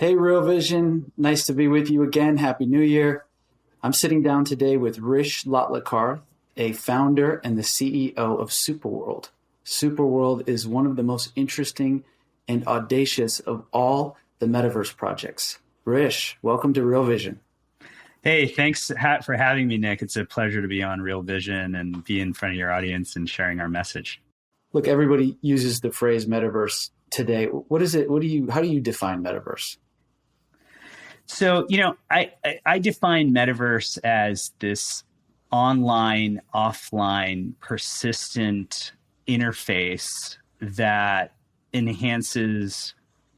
Hey, Real Vision. Nice to be with you again. Happy New Year. I'm sitting down today with Hrish Lotlikar, a founder and the CEO of SuperWorld. SuperWorld is one of the most interesting and audacious of all the Metaverse projects. Hrish, welcome to Real Vision. Hey, thanks for having me, Nick. It's a pleasure to be on Real Vision and be in front of your audience and sharing our message. Look, everybody uses the phrase Metaverse today. What is it? How do you define Metaverse? So, I define Metaverse as this online, offline, persistent interface that enhances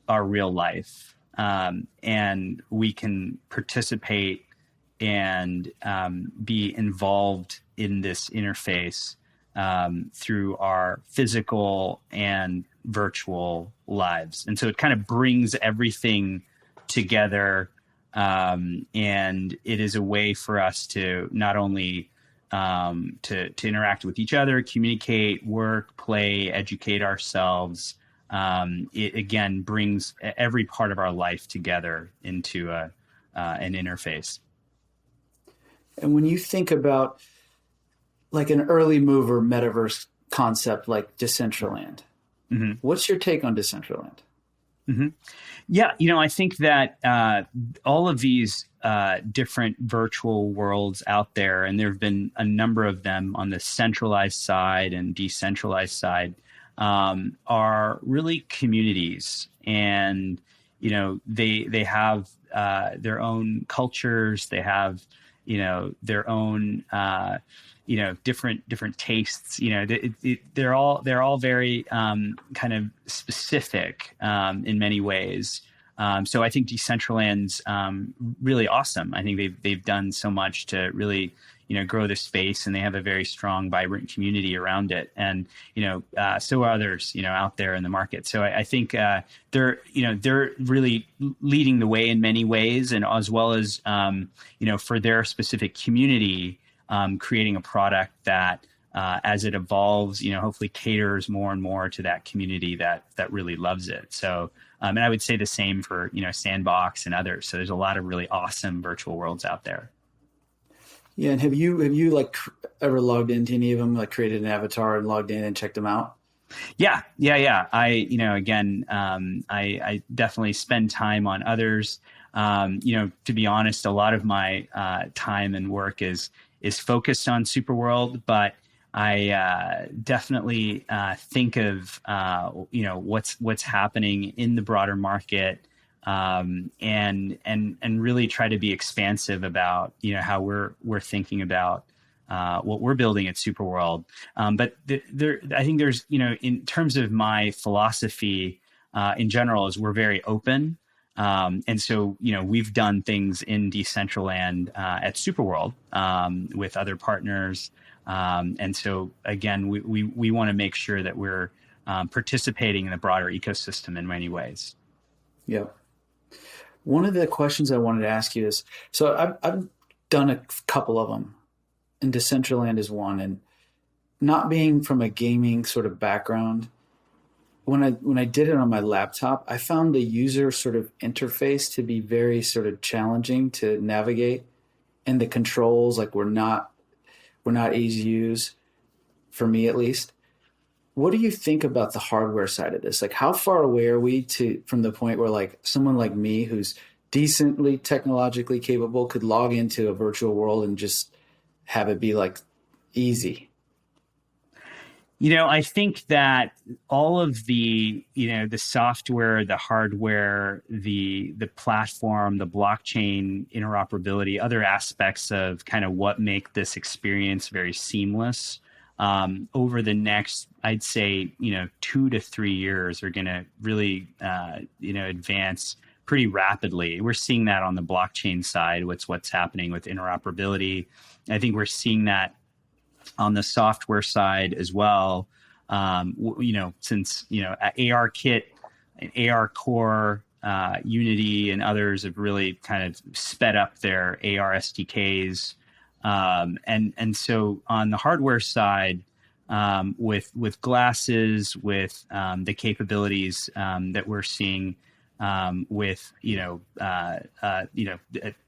our real life. And we can participate and be involved in this interface through our physical and virtual lives. And so it kind of brings everything together. And it is a way for us to not only to interact with each other, communicate, work, play, educate ourselves. It again brings every part of our life together into an interface. And when you think about like an early mover metaverse concept like Decentraland, what's your take on Decentraland? Yeah, I think that all of these different virtual worlds out there, and there have been a number of them on the centralized side and decentralized side, are really communities, and they have their own cultures, they have their own different tastes. They're all very kind of specific in many ways. So I think Decentraland's really awesome. I think they've done so much to really grow the space, and they have a very strong, vibrant community around it. And so are others out there in the market. So I think they're really leading the way in many ways, and as well as for their specific community, creating a product that as it evolves, hopefully caters more and more to that community that really loves it. So and I would say the same for Sandbox and others. So there's a lot of really awesome virtual worlds out there. Yeah, and have you like ever logged into any of them, like created an avatar and logged in and checked them out? Yeah. I I definitely spend time on others. To be honest, a lot of my time and work is focused on SuperWorld, but I definitely think of what's happening in the broader market. And really try to be expansive about how we're thinking about what we're building at SuperWorld. But I think there's in terms of my philosophy in general is we're very open, and so we've done things in Decentraland at SuperWorld with other partners, and so again we want to make sure that we're participating in the broader ecosystem in many ways. Yeah. One of the questions I wanted to ask you is, so I've done a couple of them, and Decentraland is one. And not being from a gaming sort of background, when I did it on my laptop, I found the user sort of interface to be very sort of challenging to navigate, and the controls were not easy to use, for me at least. What do you think about the hardware side of this? Like, how far away are we from the point where like someone like me who's decently technologically capable could log into a virtual world and just have it be like easy? I think that all of the software, the hardware, the platform, the blockchain interoperability, other aspects of kind of what make this experience very seamless, over the next, I'd say, 2 to 3 years are going to really, advance pretty rapidly. We're seeing that on the blockchain side, what's happening with interoperability. I think we're seeing that on the software side as well. Since, ARKit and AR Core, Unity and others have really kind of sped up their AR SDKs. And so on the hardware side, with glasses, with the capabilities that we're seeing with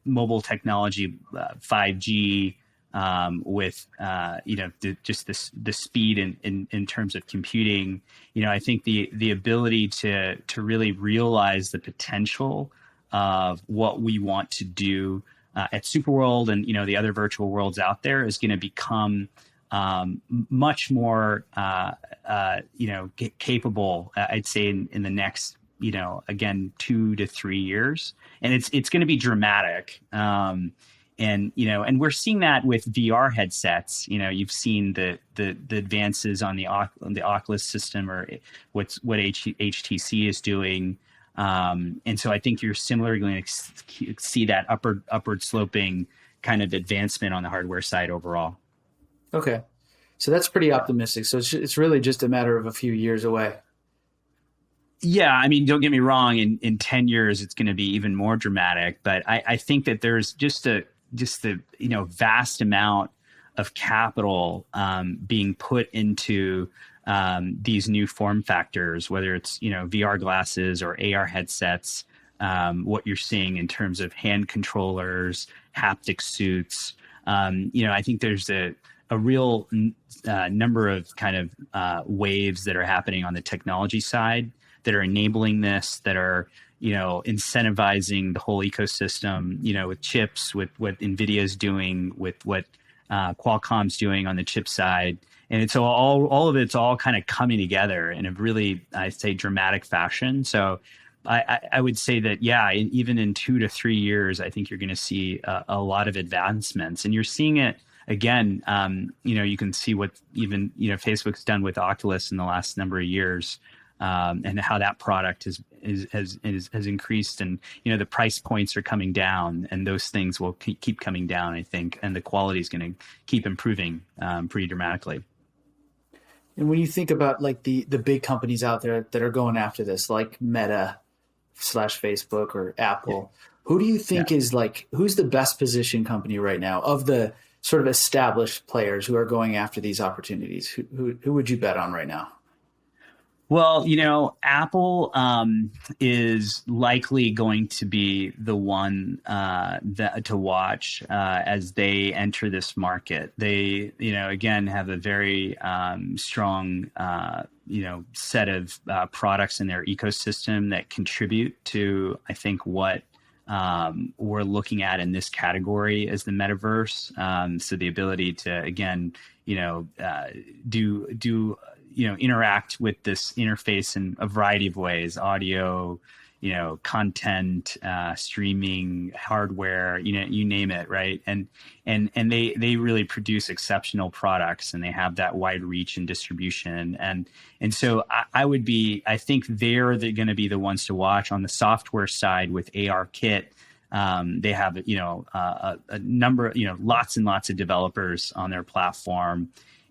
mobile technology, 5G, with just the speed in terms of computing. I think the ability to really realize the potential of what we want to do at SuperWorld and the other virtual worlds out there is going to become much more capable, I'd say, in the next again 2 to 3 years, and it's going to be dramatic. And we're seeing that with VR headsets. You've seen the advances on the Oculus system, or what HTC is doing. And so I think you're similarly going to see that upward sloping kind of advancement on the hardware side overall. Okay. So that's pretty optimistic. So it's really just a matter of a few years away. Yeah, I mean, don't get me wrong. In 10 years, it's going to be even more dramatic. But I think that there's just the vast amount of capital being put into these new form factors, whether it's VR glasses or AR headsets. What you're seeing in terms of hand controllers, haptic suits. I think there's a real number of kind of waves that are happening on the technology side that are enabling this, that are incentivizing the whole ecosystem, with chips, with what NVIDIA's doing, with what Qualcomm's doing on the chip side. And it's all of it's all kind of coming together in a really, I'd say, dramatic fashion. So I would say that, yeah, even in 2 to 3 years, I think you're going to see a lot of advancements. And you're seeing it again. You can see what even Facebook's done with Oculus in the last number of years. And how that product has increased, and the price points are coming down, and those things will keep coming down, I think, and the quality is going to keep improving pretty dramatically. And when you think about like the big companies out there that are going after this, like Meta / Facebook or Apple, who do you think is who's the best positioned company right now of the sort of established players who are going after these opportunities? Who would you bet on right now? Well, Apple is likely going to be the one to watch as they enter this market. They, again, have a very strong, set of products in their ecosystem that contribute to, I think, what we're looking at in this category as the metaverse. So the ability to, again, interact with this interface in a variety of ways: audio, content, streaming, hardware, you name it, right? And they really produce exceptional products, and they have that wide reach and distribution. And so I think they're going to be the ones to watch. On the software side with ARKit, they have a number, lots and lots of developers on their platform.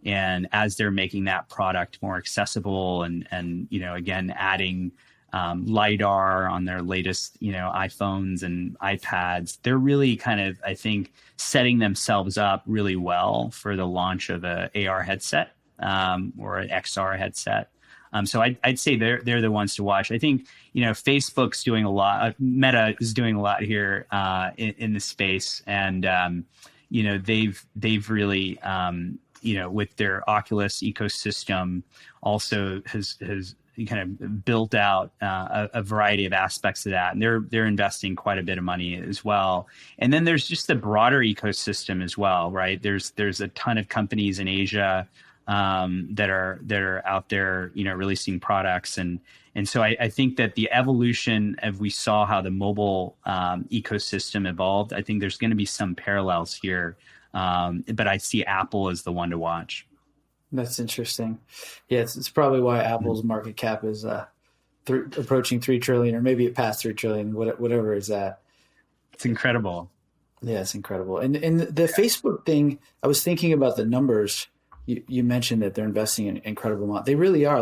And as they're making that product more accessible and again, adding LiDAR on their latest, iPhones and iPads, they're really kind of, I think, setting themselves up really well for the launch of a AR headset or an XR headset. So I'd say they're the ones to watch. I think, Facebook's doing a lot. Meta is doing a lot here in the space. And, they've really, with their Oculus ecosystem, also has kind of built out a variety of aspects of that, and they're investing quite a bit of money as well. And then there's just the broader ecosystem as well, right? There's a ton of companies in Asia that are out there, releasing products, and so I think that the evolution of, we saw how the mobile ecosystem evolved. I think there's going to be some parallels here. But I see Apple as the one to watch. That's interesting. Yeah, it's probably why Apple's market cap is approaching 3 trillion, or maybe it passed 3 trillion, whatever is that. It's incredible. Yeah, it's incredible. And the Facebook thing, I was thinking about the numbers. You mentioned that they're investing an incredible amount. They really are.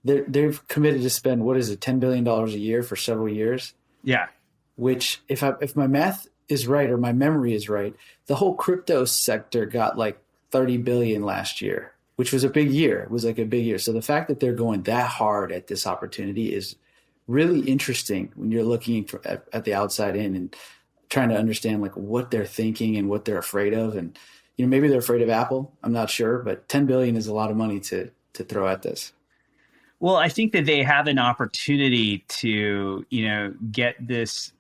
They've committed to spend, what is it, $10 billion a year for several years? Yeah. Which, if my math is right, or my memory is right, the whole crypto sector got like 30 billion last year, which was a big year. It was like a big year. So the fact that they're going that hard at this opportunity is really interesting when you're looking at the outside in and trying to understand like what they're thinking and what they're afraid of. And, maybe they're afraid of Apple. I'm not sure, but 10 billion is a lot of money to throw at this. Well, I think that they have an opportunity to, get this,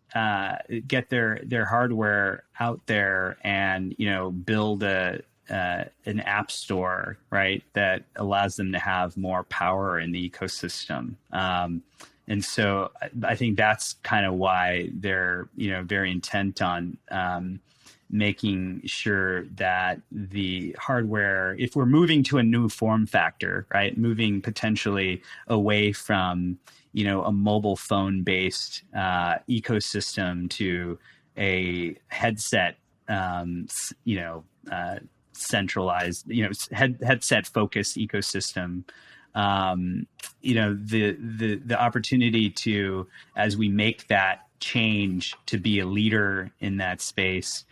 get their hardware out there and, build an app store, right, that allows them to have more power in the ecosystem. And so I think that's kind of why they're, very intent on making sure that the hardware, if we're moving to a new form factor, right, moving potentially away from, a mobile phone based ecosystem to a headset, centralized, headset focused ecosystem. The opportunity to, as we make that change to be a leader in that space,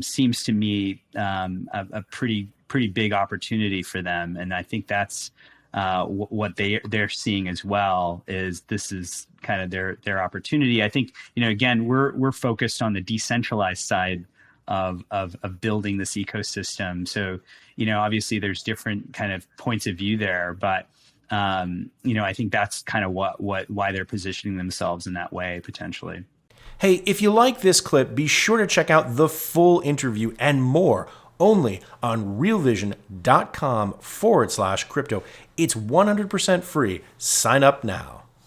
seems to me a pretty big opportunity for them, and I think that's what they're seeing as well. Is this is kind of their opportunity? I think again we're focused on the decentralized side of building this ecosystem. So obviously there's different kind of points of view there, but I think that's kind of why they're positioning themselves in that way potentially. Hey, if you like this clip, be sure to check out the full interview and more only on realvision.com/crypto. It's 100% free. Sign up now.